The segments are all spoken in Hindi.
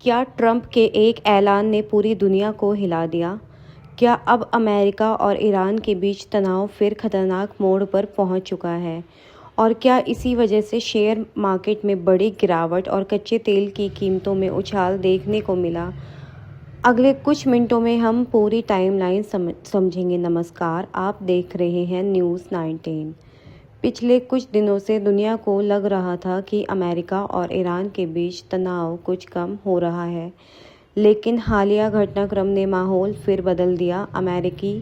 क्या ट्रंप के एक ऐलान ने पूरी दुनिया को हिला दिया? क्या अब अमेरिका और ईरान के बीच तनाव फिर खतरनाक मोड़ पर पहुंच चुका है? और क्या इसी वजह से शेयर मार्केट में बड़ी गिरावट और कच्चे तेल की कीमतों में उछाल देखने को मिला? अगले कुछ मिनटों में हम पूरी टाइमलाइन समझेंगे। नमस्कार, आप देख रहे हैं न्यूज़ 19। पिछले कुछ दिनों से दुनिया को लग रहा था कि अमेरिका और ईरान के बीच तनाव कुछ कम हो रहा है, लेकिन हालिया घटनाक्रम ने माहौल फिर बदल दिया। अमेरिकी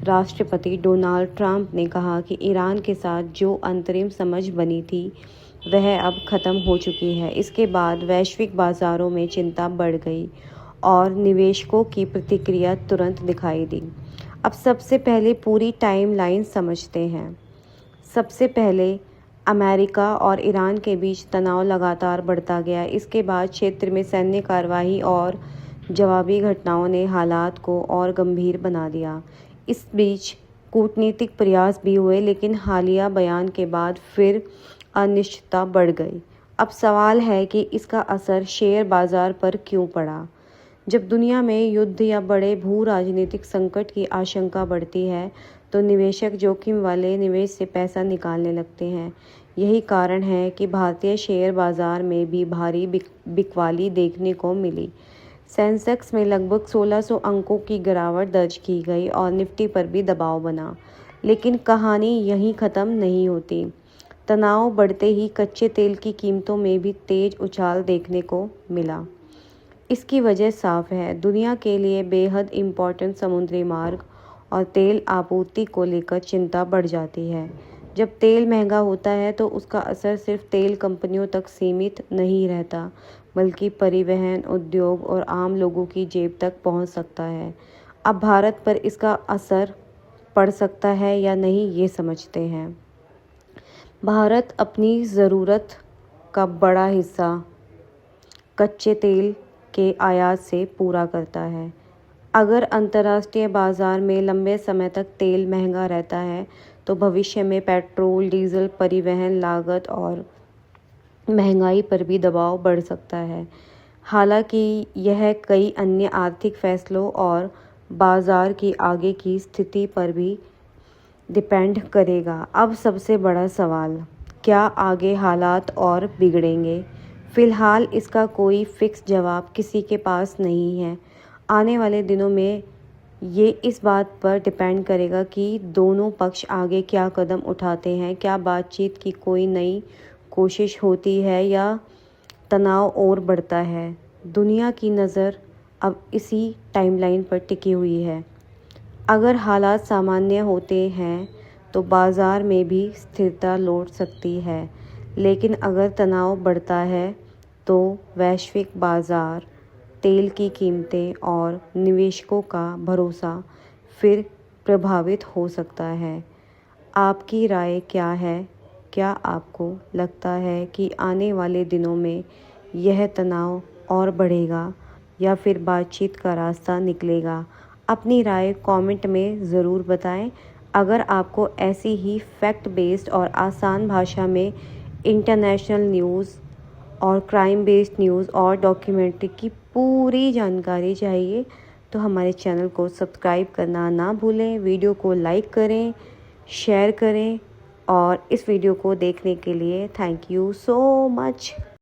राष्ट्रपति डोनाल्ड ट्रंप ने कहा कि ईरान के साथ जो अंतरिम समझ बनी थी वह अब ख़त्म हो चुकी है। इसके बाद वैश्विक बाज़ारों में चिंता बढ़ गई और निवेशकों की प्रतिक्रिया तुरंत दिखाई दी। अब सबसे पहले पूरी टाइमलाइन समझते हैं। सबसे पहले अमेरिका और ईरान के बीच तनाव लगातार बढ़ता गया। इसके बाद क्षेत्र में सैन्य कार्रवाई और जवाबी घटनाओं ने हालात को और गंभीर बना दिया। इस बीच कूटनीतिक प्रयास भी हुए, लेकिन हालिया बयान के बाद फिर अनिश्चितता बढ़ गई। अब सवाल है कि इसका असर शेयर बाजार पर क्यों पड़ा। जब दुनिया में युद्ध या बड़े भू राजनीतिक संकट की आशंका बढ़ती है तो निवेशक जोखिम वाले निवेश से पैसा निकालने लगते हैं। यही कारण है कि भारतीय शेयर बाजार में भी भारी बिकवाली देखने को मिली। सेंसेक्स में लगभग 1600 अंकों की गिरावट दर्ज की गई और निफ्टी पर भी दबाव बना। लेकिन कहानी यहीं ख़त्म नहीं होती। तनाव बढ़ते ही कच्चे तेल की कीमतों में भी तेज उछाल देखने को मिला। इसकी वजह साफ है, दुनिया के लिए बेहद इम्पोर्टेंट समुद्री मार्ग और तेल आपूर्ति को लेकर चिंता बढ़ जाती है। जब तेल महंगा होता है तो उसका असर सिर्फ तेल कंपनियों तक सीमित नहीं रहता, बल्कि परिवहन, उद्योग और आम लोगों की जेब तक पहुंच सकता है। अब भारत पर इसका असर पड़ सकता है या नहीं, ये समझते हैं। भारत अपनी ज़रूरत का बड़ा हिस्सा कच्चे तेल के आयात से पूरा करता है। अगर अंतर्राष्ट्रीय बाजार में लंबे समय तक तेल महंगा रहता है तो भविष्य में पेट्रोल, डीजल, परिवहन लागत और महंगाई पर भी दबाव बढ़ सकता है। हालांकि यह कई अन्य आर्थिक फैसलों और बाजार की आगे की स्थिति पर भी डिपेंड करेगा। अब सबसे बड़ा सवाल, क्या आगे हालात और बिगड़ेंगे? फिलहाल इसका कोई फिक्स जवाब किसी के पास नहीं है। आने वाले दिनों में ये इस बात पर डिपेंड करेगा कि दोनों पक्ष आगे क्या कदम उठाते हैं। क्या बातचीत की कोई नई कोशिश होती है या तनाव और बढ़ता है। दुनिया की नज़र अब इसी टाइमलाइन पर टिकी हुई है। अगर हालात सामान्य होते हैं तो बाज़ार में भी स्थिरता लौट सकती है, लेकिन अगर तनाव बढ़ता है तो वैश्विक बाज़ार, तेल की कीमतें और निवेशकों का भरोसा फिर प्रभावित हो सकता है। आपकी राय क्या है? क्या आपको लगता है कि आने वाले दिनों में यह तनाव और बढ़ेगा या फिर बातचीत का रास्ता निकलेगा? अपनी राय कमेंट में ज़रूर बताएं। अगर आपको ऐसी ही फैक्ट बेस्ड और आसान भाषा में इंटरनेशनल न्यूज़ और क्राइम बेस्ड न्यूज़ और डॉक्यूमेंट्री की पूरी जानकारी चाहिए तो हमारे चैनल को सब्सक्राइब करना ना भूलें। वीडियो को लाइक करें, शेयर करें और इस वीडियो को देखने के लिए थैंक यू सो मच।